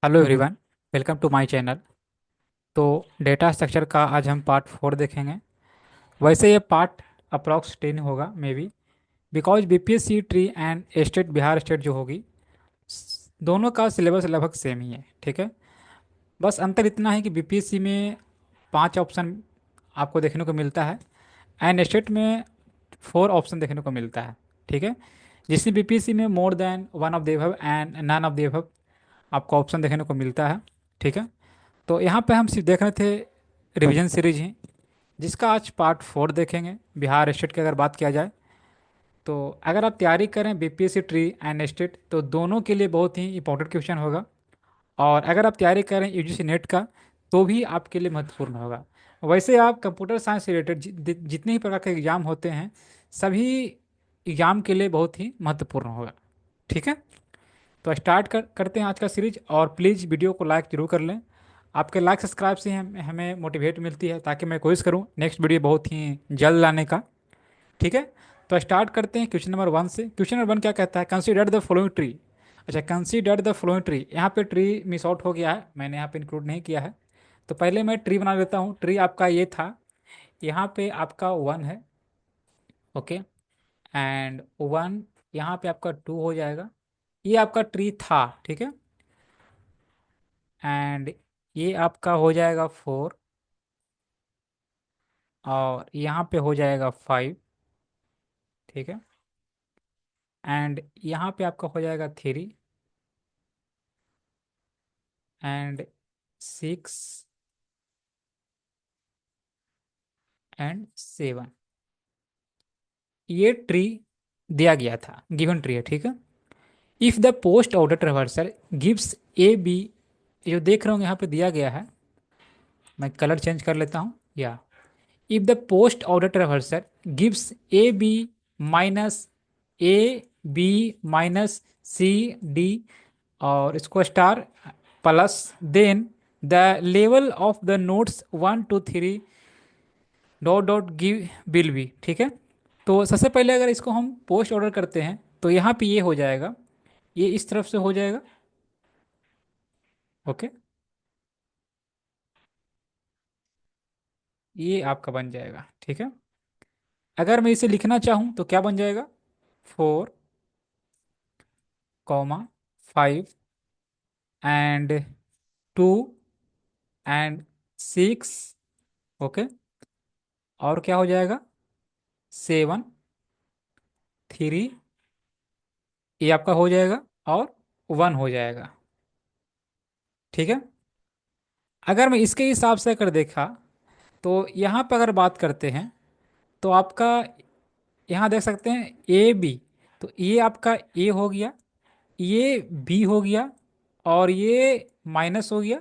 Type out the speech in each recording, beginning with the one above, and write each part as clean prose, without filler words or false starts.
Hello everyone, welcome to my channel. तो data structure का आज हम पार्ट 4 देखेंगे। वैसे ये पार्ट अप्रॉक्स 10 होगा may be, because BPSC tree and state Bihar state जो होगी, दोनों का सिलेबस लगभग सेम ही है। ठीक है, बस अंतर इतना है कि बीपीएससी में 5 ऑप्शन आपको देखने को मिलता है एंड स्टेट में 4 ऑप्शन देखने को मिलता है। ठीक है, जिसमें बीपीएससी में more than one of the above and none of the above आपको ऑप्शन देखने को मिलता है। ठीक है, तो यहाँ पे हम सिर्फ देख रहे थे रिवीजन सीरीज ही, जिसका आज पार्ट 4 देखेंगे। बिहार स्टेट की अगर बात किया जाए तो अगर आप तैयारी करें बीपीएससी ट्री एंड स्टेट तो दोनों के लिए बहुत ही इंपॉर्टेंट क्वेश्चन होगा। और अगर आप तैयारी करें यूजीसी नेट का तो भी आपके लिए महत्वपूर्ण होगा। वैसे आप कंप्यूटर साइंस से रिलेटेड जितने ही प्रकार के एग्जाम होते हैं, सभी एग्जाम के लिए बहुत ही महत्वपूर्ण होगा। ठीक है, तो स्टार्ट करते हैं आज का सीरीज। और प्लीज़ वीडियो को लाइक जरूर कर लें। आपके लाइक सब्सक्राइब से हमें मोटिवेट मिलती है, ताकि मैं कोशिश करूं नेक्स्ट वीडियो बहुत ही जल्द लाने का। ठीक है, तो स्टार्ट करते हैं क्वेश्चन नंबर 1 से। क्वेश्चन नंबर 1 क्या कहता है? Consider the following tree. अच्छा, कंसीडर द फॉलोइंग ट्री, यहाँ पे ट्री मिस आउट हो गया है, मैंने यहाँ पे इंक्लूड नहीं किया है। तो पहले मैं ट्री बना लेता हूँ। ट्री आपका ये था, यहाँ पे आपका 1 है। ओके, एंड 1, यहाँ पे आपका 2 हो जाएगा। ये आपका ट्री था। ठीक है, एंड ये आपका हो जाएगा 4, और यहाँ पे हो जाएगा 5। ठीक है, एंड यहाँ पे आपका हो जाएगा 3 एंड 6 एंड 7। ये ट्री दिया गया था, गिवन ट्री है। ठीक है, if the post order traversal gives A B, जो देख रहे होंगे यहाँ पे दिया गया है, मैं कलर चेंज कर लेता हूँ। या if the post order traversal gives a b minus a b minus c d और इसको star plus, then the level of the nodes 1 2 3 dot dot give will be. ठीक है, तो सबसे पहले अगर इसको हम पोस्ट ऑर्डर करते हैं तो यहाँ पे ये हो जाएगा, ये इस तरफ से हो जाएगा। ओके, ये आपका बन जाएगा। ठीक है, अगर मैं इसे लिखना चाहूँ तो क्या बन जाएगा? 4, 5 एंड 2 एंड 6। ओके, और क्या हो जाएगा? 7, 3, ये आपका हो जाएगा, और 1 हो जाएगा। ठीक है, अगर मैं इसके हिसाब से अगर देखा तो यहाँ पर अगर बात करते हैं तो आपका यहाँ देख सकते हैं ए बी, तो ये आपका ए हो गया, ये बी हो गया, और ये माइनस हो गया।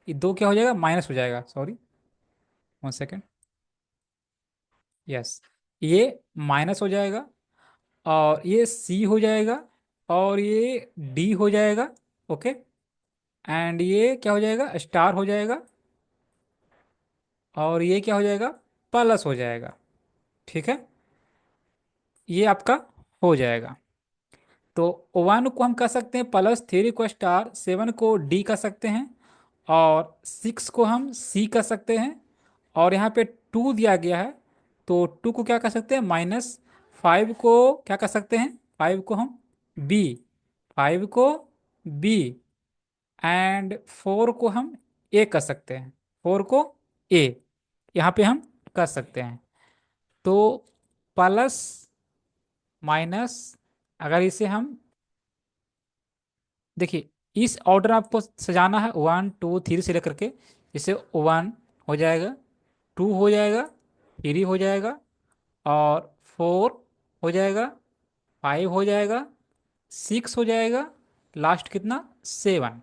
ये दो क्या हो जाएगा? माइनस हो जाएगा। Sorry, 1 second. यस, ये माइनस हो जाएगा, और ये सी हो जाएगा, और ये डी हो जाएगा। ओके, एंड ये क्या हो जाएगा? स्टार हो जाएगा, और ये क्या हो जाएगा? प्लस हो जाएगा। ठीक है, ये आपका हो जाएगा। तो 1 को हम कह सकते हैं प्लस, 3 को स्टार, 7 को डी कह सकते हैं, और 6 को हम सी कह सकते हैं, और यहाँ पे 2 दिया गया है तो 2 को क्या कह सकते हैं? माइनस। 5 को क्या कह सकते हैं? 5 को हम बी, 5 को बी, एंड 4 को हम ए कर सकते हैं, 4 को ए यहाँ पे हम कर सकते हैं। तो प्लस माइनस, अगर इसे हम देखिए, इस ऑर्डर आपको सजाना है 1 2 3 से लेकर के। जैसे 1 हो जाएगा, 2 हो जाएगा, 3 हो जाएगा, और 4 हो जाएगा, 5 हो जाएगा, 6 हो जाएगा, लास्ट कितना? 7।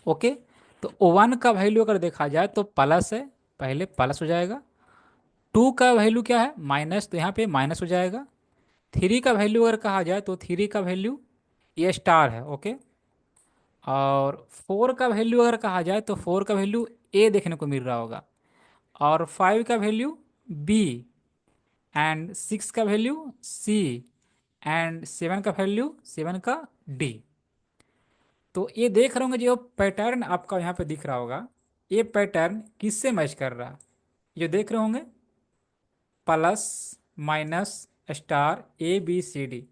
ओके, तो 1 का वैल्यू अगर देखा जाए तो प्लस है, पहले प्लस हो जाएगा। 2 का वैल्यू क्या है? माइनस, तो यहाँ पे माइनस हो जाएगा। 3 का वैल्यू अगर कहा जाए तो 3 का वैल्यू ये स्टार है। ओके, और 4 का वैल्यू अगर कहा जाए तो 4 का वैल्यू ए देखने को मिल रहा होगा, और 5 का वैल्यू बी, एंड 6 का वैल्यू सी, एंड 7 का वैल्यू 7 का डी। तो ये देख रहे होंगे जो पैटर्न आपका यहाँ पे दिख रहा होगा, ये पैटर्न किससे मैच कर रहा है? ये देख रहे होंगे plus minus star A B C D.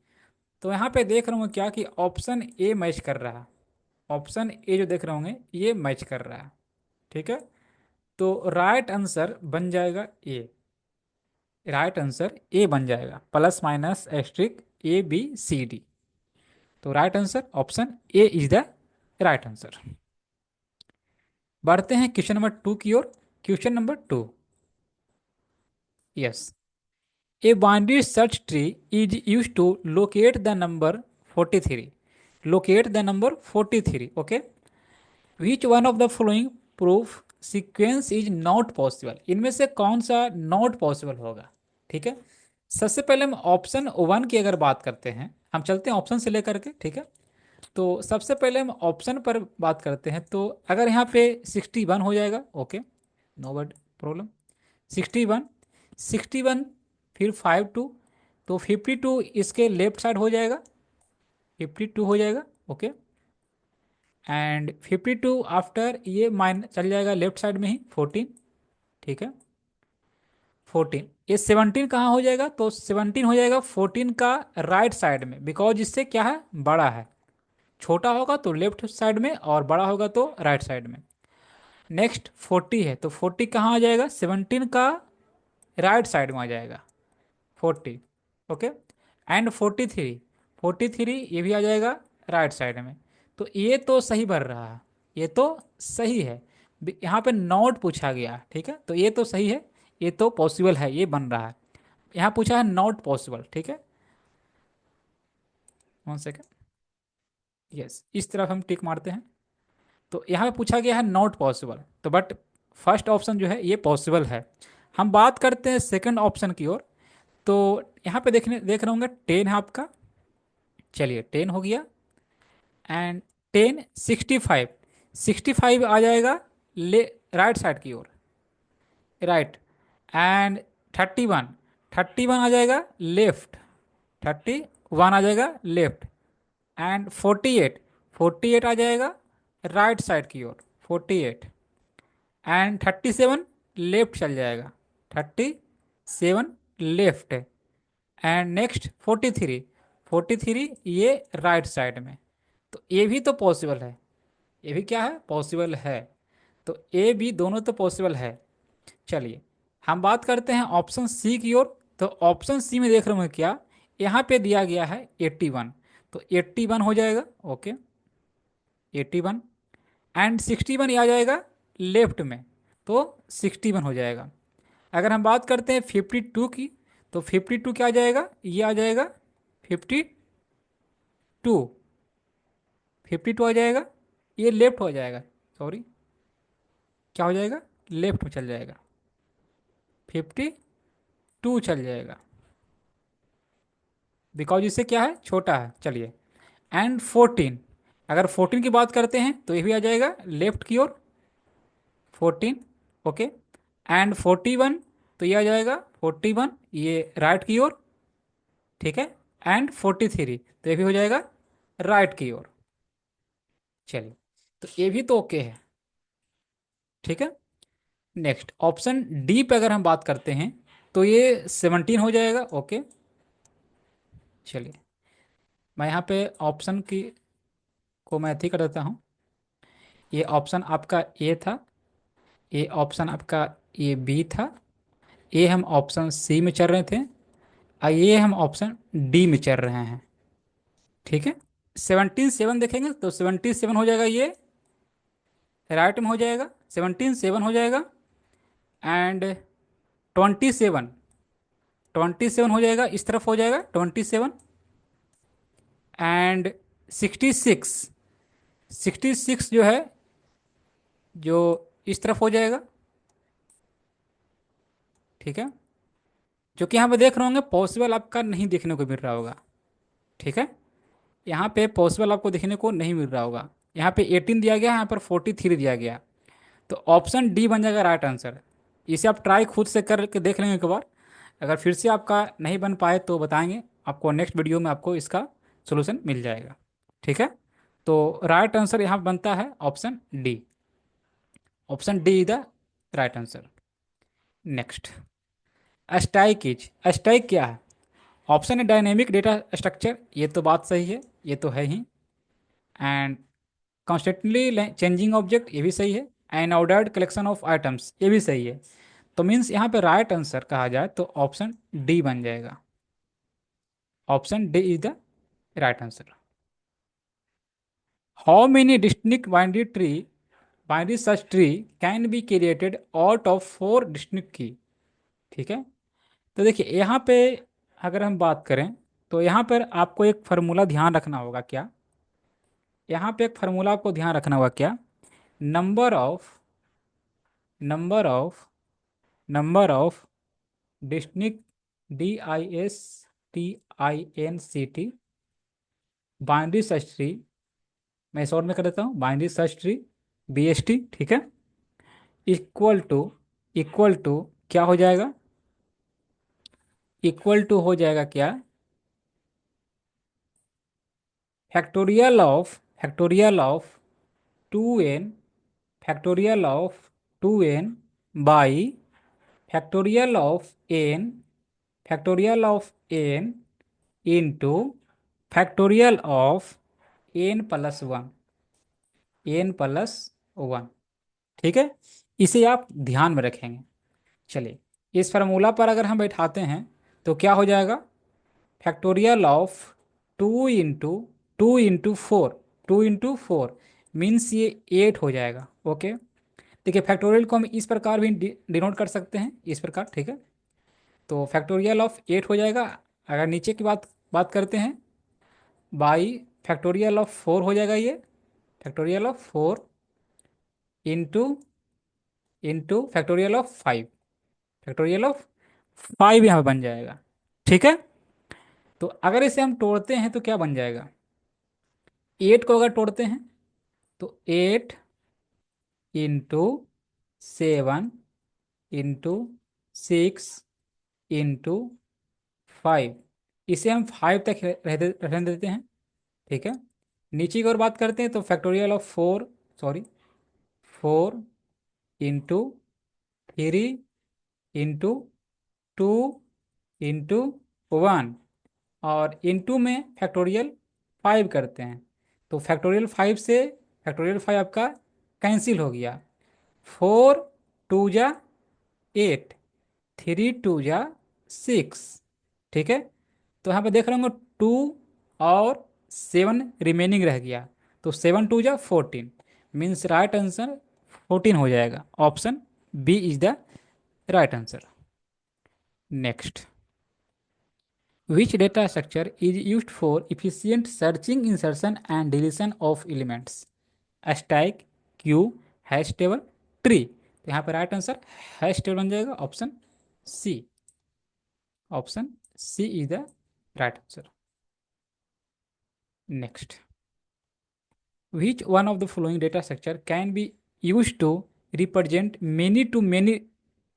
तो यहाँ पे देख रहे होंगे क्या कि ऑप्शन ए मैच कर रहा है, ऑप्शन ए जो देख रहे होंगे ये मैच कर रहा है। ठीक है, तो राइट आंसर बन जाएगा ए, राइट आंसर ए बन जाएगा, plus minus asterisk A B C D. तो right answer option A is the right answer. बढ़ते हैं क्वेश्चन नंबर 2 की ओर। Question number 2, yes, a binary search tree is use to locate the number 43, locate the number 43, okay. Which one of the following probe sequence is not possible, इनमें से कौन सा not possible होगा? ठीक है, सबसे पहले हम ऑप्शन वन की अगर बात करते हैं, हम चलते हैं ऑप्शन से लेकर के, ठीक है। तो सबसे पहले हम ऑप्शन पर बात करते हैं, तो अगर यहाँ पे 61 हो जाएगा, ओके, नो बट प्रॉब्लम। 61, 61, फिर 52, तो 52 इसके लेफ्ट साइड हो जाएगा, 52 हो जाएगा, ओके। एंड 52 आफ्टर ये माइन चल जाएगा लेफ्ट साइड में ही 14, ठीक है। 14, ये 17 कहाँ हो जाएगा? तो 17 हो जाएगा 14 का राइट साइड में, बिकॉज इससे क्या है, बड़ा है। छोटा होगा तो लेफ्ट साइड में और बड़ा होगा तो राइट साइड में। नेक्स्ट 40 है, तो 40 कहाँ आ जाएगा? 17 का राइट साइड में आ जाएगा 40, ओके। एंड 43, 43 ये भी आ जाएगा राइट साइड में। तो ये तो सही भर रहा है, ये तो सही है। यहाँ पे नॉट पूछा गया, ठीक है, तो ये तो सही है, ये तो पॉसिबल है, ये बन रहा है। यहाँ पूछा है नॉट पॉसिबल, ठीक है, 1 सेकेंड, यस, इस तरफ हम टिक मारते हैं। तो यहाँ पे पूछा गया है नॉट पॉसिबल, तो बट फर्स्ट ऑप्शन जो है ये पॉसिबल है। हम बात करते हैं सेकंड ऑप्शन की ओर। तो यहाँ पे देख रहे होंगे 10 है आपका, चलिए 10 हो गया। एंड 10, 65, 65 आ जाएगा ले राइट साइड की ओर, राइट। एंड 31, 31 आ जाएगा लेफ्ट, 31 आ जाएगा लेफ्ट। एंड 48, 48 आ जाएगा राइट साइड की ओर, 48। एंड 37 लेफ्ट चल जाएगा, 37 लेफ्ट। एंड नेक्स्ट 43, 43 ये राइट साइड में। तो ये भी तो पॉसिबल है, ये भी क्या है, पॉसिबल है। तो ए बी दोनों तो पॉसिबल है। चलिए हम बात करते हैं ऑप्शन सी की ओर। तो ऑप्शन सी में देख रहे होंगे क्या, यहाँ पे दिया गया है 81, तो 81 हो जाएगा, ओके, 81। एंड 61 आ जाएगा लेफ्ट में, तो 61 हो जाएगा। अगर हम बात करते हैं 52 की, तो 52 क्या आ जाएगा, ये आ जाएगा 52, 52 आ जाएगा, ये लेफ्ट हो जाएगा, सॉरी, क्या हो जाएगा, लेफ्ट में चल जाएगा, 52 चल जाएगा, बिकॉज इससे क्या है, छोटा है। चलिए एंड 14, अगर 14 की बात करते हैं तो ये भी आ जाएगा लेफ्ट की ओर, 14, ओके। एंड 41, तो ये आ जाएगा 41 ये राइट की ओर, ठीक है। एंड 43, तो ये भी हो जाएगा राइट की ओर। चलिए, तो ये भी तो ओके है, ठीक है। नेक्स्ट ऑप्शन डी पे अगर हम बात करते हैं, तो ये 17 हो जाएगा, ओके। चलिए मैं यहाँ पे ऑप्शन की को मैं अथी कर देता हूँ। ये ऑप्शन आपका ए था, ये ऑप्शन आपका ये बी था, ये हम ऑप्शन सी में चल रहे थे, और ये हम ऑप्शन डी में चल रहे हैं, ठीक है। 17 देखेंगे तो 77 हो जाएगा, ये राइट में हो जाएगा, 17 हो जाएगा। एंड 27, 27 हो जाएगा, इस तरफ हो जाएगा 27। एंड 66, 66 जो है जो इस तरफ हो जाएगा, ठीक है। जो कि यहाँ पे देख रहे होंगे पॉसिबल आपका नहीं देखने को मिल रहा होगा, ठीक है। यहाँ पे पॉसिबल आपको देखने को नहीं मिल रहा होगा। यहाँ पे 18 दिया गया, यहाँ पर 43 दिया गया, तो ऑप्शन डी बन जाएगा राइट आंसर। इसे आप ट्राई खुद से करके देख लेंगे एक बार, अगर फिर से आपका नहीं बन पाए तो बताएंगे आपको, नेक्स्ट वीडियो में आपको इसका सोल्यूशन मिल जाएगा, ठीक है। तो राइट आंसर यहाँ बनता है option D. Option D is the right answer. Next, stack क्या है? ऑप्शन है डायनेमिक डेटा स्ट्रक्चर, ये तो बात सही है, ये तो है ही। एंड कॉन्स्टेंटली चेंजिंग ऑब्जेक्ट, ये भी सही है। And ordered collection of items, ये भी सही है। तो मीन्स यहाँ पे राइट आंसर कहा जाए तो ऑप्शन डी बन जाएगा। Option D is the right answer. How many distinct binary search tree can be created out of 4 distinct की? ठीक है। तो देखिए यहाँ पे अगर हम बात करें तो यहाँ पर आपको एक फार्मूला ध्यान रखना होगा क्या? यहाँ पे एक फार्मूला आपको ध्यान रखना होगा क्या? Number of number of number of distinct, DISTINCT binary search tree, मैं शॉर्ट में कर देता हूँ बाइनरी सर्च ट्री, BST, ठीक है। इक्वल टू इक्वल टू क्या हो जाएगा? इक्वल टू हो जाएगा क्या? Factorial of 2n, factorial of 2n by factorial of n into factorial of n+1। ठीक है, इसे आप ध्यान में रखेंगे। चलिए, इस फार्मूला पर अगर हम बैठाते हैं तो क्या हो जाएगा? फैक्टोरियल ऑफ 2 इंटू 4 मीन्स ये 8 हो जाएगा। ओके, देखिए फैक्टोरियल को हम इस प्रकार भी डिनोट कर सकते हैं, इस प्रकार, ठीक है। तो फैक्टोरियल ऑफ 8 हो जाएगा। अगर नीचे की बात करते हैं, बाई फैक्टोरियल ऑफ 4 हो जाएगा ये, factorial of 4 into into factorial of 5 यहाँ बन जाएगा। ठीक है। तो अगर इसे हम तोड़ते हैं तो क्या बन जाएगा? 8 को अगर तोड़ते हैं तो 8 इंटू 7 इंटू 6 इंटू 5, इसे हम 5 तक रहने देते हैं। ठीक है। नीचे की ओर बात करते हैं तो factorial of 4 into 3 into 2 into 1, और इंटू में फैक्टोरियल 5 करते हैं तो फैक्टोरियल 5 आपका कैंसिल हो गया। 4 2 जा 8, 3 2 जा 6। ठीक है। तो यहाँ पे देख रहे होंगे 2 और 7 रिमेनिंग रह गया, तो 7 2 जा 14 मीन्स राइट आंसर 14 हो जाएगा। Option B is the right answer. Next, which data structure is used for efficient searching, insertion and deletion of elements? Stack, queue, hash table, tree. तो यहाँ पर राइट आंसर हैश टेबल बन जाएगा। C option C is the right answer. Next, which one of the following data structure can be used to represent many to many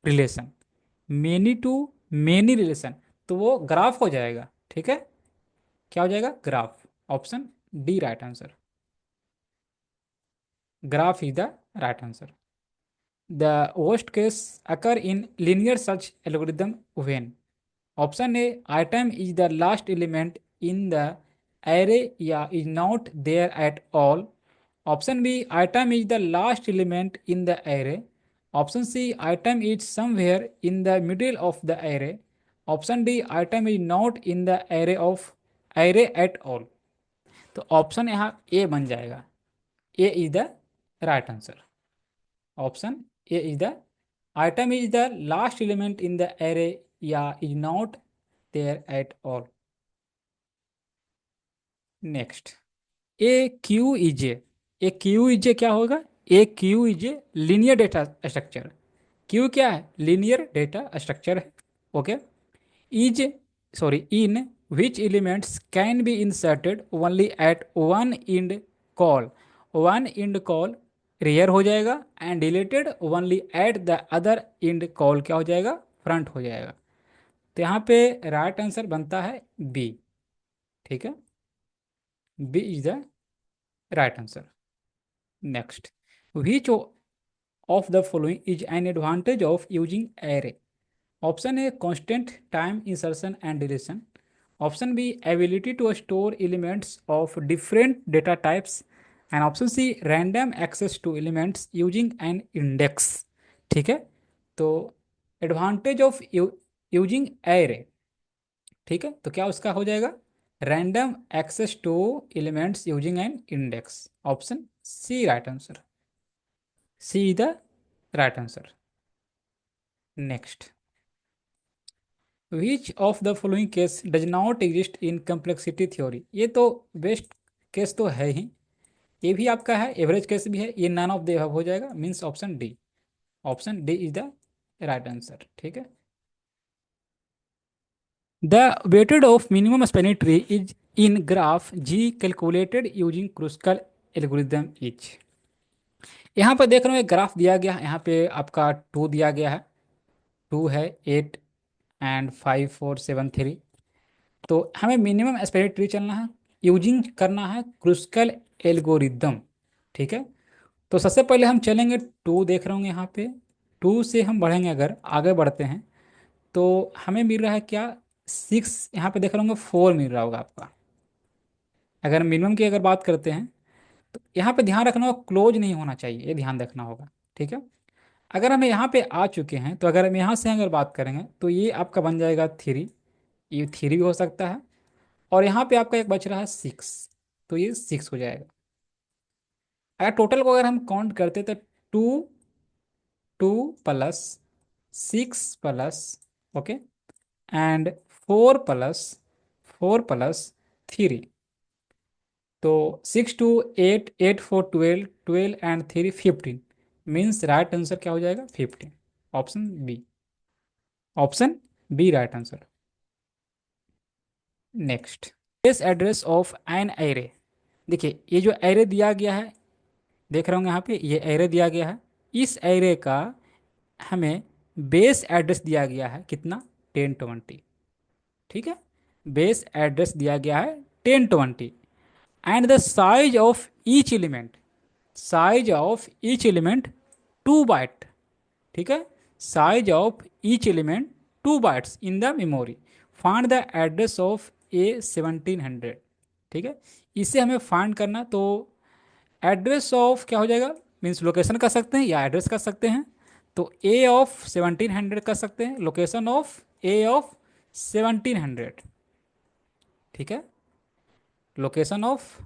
relation? Many to many relation, तो वो graph हो जाएगा। ठीक है, क्या हो जाएगा? Graph. Option D right answer. Graph is the right answer. The worst case occur in linear search algorithm when? Option A, item is the last element in the array या is not there at all. Option B, item is the last element in the array. Option C, item is somewhere in the middle of the array. Option D, item is not in the array at all. तो option यहाँ A बन जाएगा। A is the right answer. Option A is the item is the last element in the array या is not there at all. Next, a queue is a क्या होगा? A queue is a linear data structure. Queue क्या है? Linear data structure है। Okay. Is sorry in which elements can be inserted only at one end call rear हो जाएगा, and deleted only at the other end call क्या हो जाएगा? Front हो जाएगा। तो यहाँ पे राइट आंसर बनता है बी। ठीक है, B is the right answer. Next, which of the following is an advantage of using array? Option A constant time insertion and deletion, option B ability to store elements of different data types, and option C random access to elements using an index. ठीक है, तो advantage of using array, ठीक है, तो क्या उसका हो जाएगा? Random access to elements using an index, option C right answer. C the right answer. Next, which of the following case does not exist in complexity theory? ये तो best case तो है ही, ये भी आपका है, एवरेज केस भी है, ये नन ऑफ द अबव हो जाएगा, means option D. Option D is the right answer. ठीक है, the weighted of minimum spanning tree is in graph G calculated using Kruskal algorithm is. यहाँ पर देख रहे हो एक ग्राफ दिया गया है, यहाँ पे आपका 2 दिया गया है, 2 है, 8 एंड 5 4 7 3। तो हमें मिनिमम एस्पेरेट ट्री चलना है, यूजिंग करना है क्रुस्कल एल्गोरिदम। ठीक है, तो सबसे पहले हम चलेंगे 2 देख रहे होंगे यहाँ पे, 2 से हम बढ़ेंगे, अगर आगे बढ़ते हैं तो हमें मिल रहा है क्या? 6, यहाँ पे देख रहे होंगे 4 मिल रहा होगा आपका। अगर मिनिमम की अगर बात करते हैं तो यहाँ पे ध्यान रखना होगा, क्लोज नहीं होना चाहिए, ये ध्यान रखना होगा। ठीक है, अगर हम यहाँ पे आ चुके हैं तो अगर हम यहाँ से अगर बात करेंगे तो ये आपका बन जाएगा 3, ये 3 भी हो सकता है, और यहाँ पे आपका एक बच रहा है 6, तो ये 6 हो जाएगा। अगर टोटल को अगर हम काउंट करते तो 2, 2 plus 6 plus, okay, and 4 plus 3, तो 6 2 8 8 4 12, 12 एंड 3 15, मीन्स राइट आंसर क्या हो जाएगा? 15, option B. Option B right answer. Next, base address of an array. देखिए ये जो एरे दिया गया है, देख रहे होंगे यहाँ पे, ये एरे दिया गया है, इस एरे का हमें बेस एड्रेस दिया गया है कितना? 1020। ठीक है, बेस एड्रेस दिया गया है 1020, and the size of each element, size of each element 2 byte. ठीक है, size of each element 2 bytes in the memory, find the address of A 1700। ठीक है, इसे हमें फाइंड करना, तो एड्रेस ऑफ क्या हो जाएगा? मीन्स लोकेशन कर सकते हैं या एड्रेस कर सकते हैं, तो ए ऑफ 1700 कर सकते हैं, लोकेशन ऑफ ए ऑफ 1700। ठीक है, location of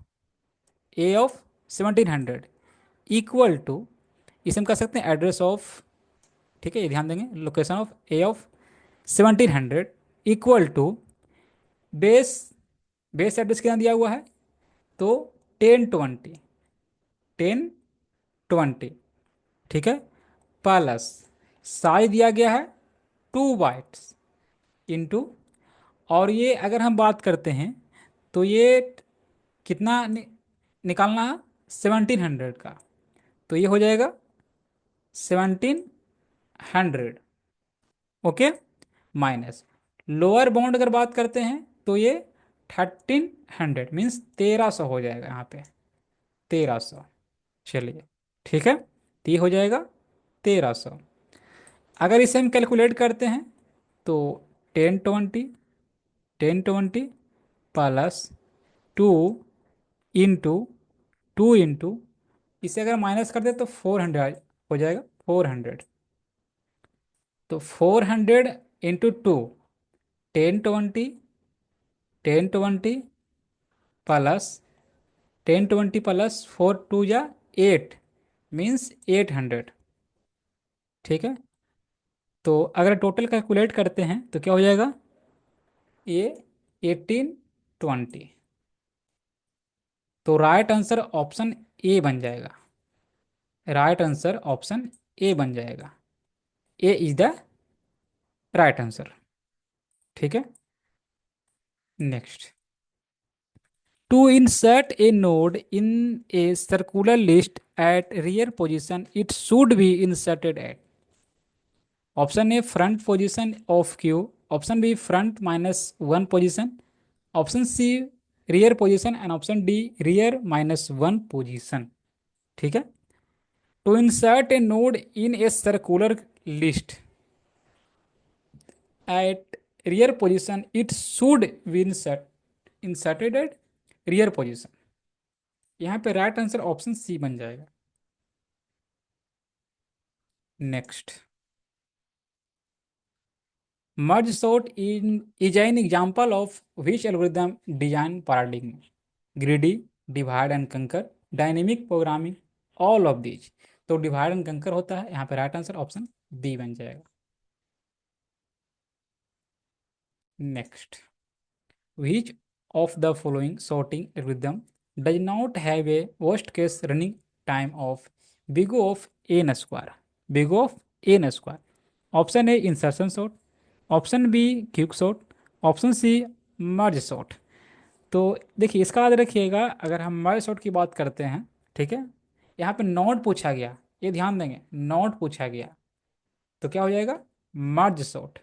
A of 1700 equal to, इसे हम कर सकते हैं एड्रेस ऑफ, ठीक है, ये ध्यान देंगे, location of A of 1700 equal to base, base address कितना दिया हुआ है? तो 1020, 1020। ठीक है, प्लस साइज दिया गया है 2 बाइट्स इंटू, और ये अगर हम बात करते हैं तो ये कितना निकालना है? 1700 का, तो ये हो जाएगा 1700, ओके, माइनस लोअर बाउंड अगर बात करते हैं तो ये 1300, मीन्स 1300 हो जाएगा यहाँ पे, 1300। चलिए, ठीक है, तो ये हो जाएगा 1300। अगर इसे हम कैलकुलेट करते हैं तो 1020, 1020 प्लस 2 इंटू 2 इंटू, इसे अगर माइनस कर दे तो 400 हो जाएगा, 400। तो 400 इंटू 2, 1020, 1020 प्लस 1020 प्लस 4 2 या 8, मीन्स 800। ठीक है, तो अगर टोटल कैलकुलेट करते हैं तो क्या हो जाएगा? ये 1820, तो राइट आंसर ऑप्शन ए बन जाएगा। राइट आंसर ऑप्शन ए बन जाएगा, A is the right answer. ठीक है, next, to insert a node in a circular list at rear position it should be inserted at, option A front position of Q, option B front -1 position, option C rear position, and option D rear -1 position. ठीक है। To insert a node in a circular list at rear position, it should be inserted at rear position. यहाँ पे right answer option C बन जाएगा। Next, merge sort in is an example of which algorithm design paradigm? Greedy, divide and conquer, dynamic programming, all of these. तो divide and कंकर होता है यहाँ पे, राइट आंसर ऑप्शन बी बन जाएगा। Next, which of the following sorting algorithm does not have a worst case running time of big O of n square? big O of n square। Option A insertion sort, option B quick sort, option C merge sort. तो देखिए इसका याद रखिएगा, अगर हम merge sort की बात करते हैं, ठीक है, यहाँ पे नॉट पूछा गया, ये ध्यान देंगे, नॉट पूछा गया तो क्या हो जाएगा, merge sort.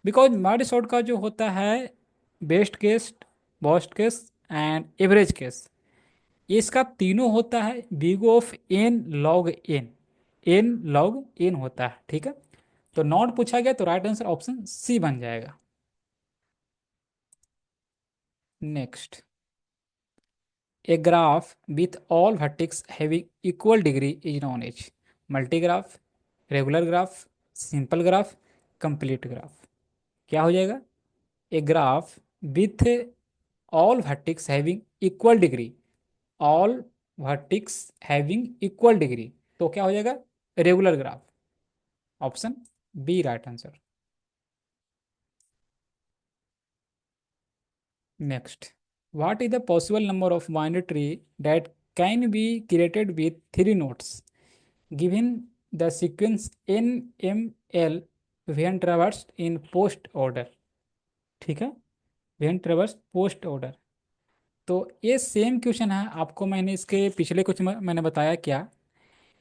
Because merge sort का जो होता है best case, worst case and average case, ये इसका तीनों होता है big of n log n, n log n होता है। ठीक है, तो नॉट पूछा गया तो राइट आंसर ऑप्शन सी बन जाएगा। Next, a graph with all vertex having equal degree is known as multigraph, regular graph, simple graph, complete graph. क्या हो जाएगा, a graph with all vertex having equal degree, all vertex having equal degree, तो क्या हो जाएगा, regular graph. Option B right answer. Next, what is the possible number of binary tree that can be created with 3 nodes given the sequence N M L when traversed in post order? ठीक है, when ट्रेवर्स post order. तो ये same question है, आपको मैंने इसके पिछले कुछ मैंने बताया क्या,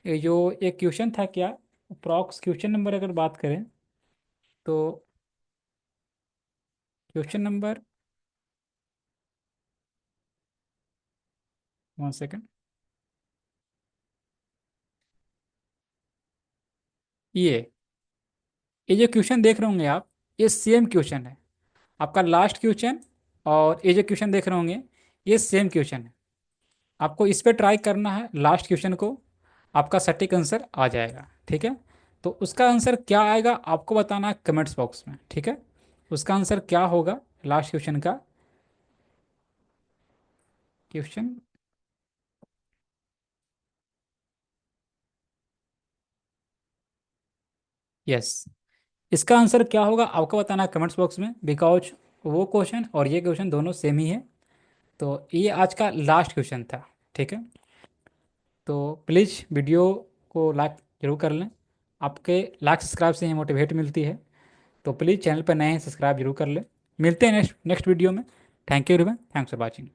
ये जो एक क्वेश्चन था क्या, अप्रॉक्स क्वेश्चन नंबर अगर बात करें तो क्वेश्चन नंबर, 1 सेकेंड, ये ये जो क्वेश्चन देख रहे होंगे आप, ये सेम क्वेश्चन है आपका लास्ट क्वेश्चन, और ये जो क्वेश्चन देख रहे होंगे ये सेम क्वेश्चन है। आपको इस पे ट्राई करना है लास्ट क्वेश्चन को, आपका सटीक आंसर आ जाएगा। ठीक है, तो उसका आंसर क्या आएगा आपको बताना है कमेंट्स बॉक्स में। ठीक है, उसका आंसर क्या होगा लास्ट क्वेश्चन का, क्वेश्चन, यस, इसका आंसर क्या होगा आपको बताना है कमेंट्स बॉक्स में, बिकॉज वो क्वेश्चन और ये क्वेश्चन दोनों सेम ही है। तो ये आज का लास्ट क्वेश्चन था। ठीक है, तो प्लीज़ वीडियो को लाइक जरूर कर लें, आपके लाइक सब्सक्राइब से ही मोटिवेट मिलती है। तो प्लीज़ चैनल पर नए हैं, सब्सक्राइब जरूर कर लें। मिलते हैं नेक्स्ट नेक्स्ट वीडियो में। Thank you everyone, thanks for watching.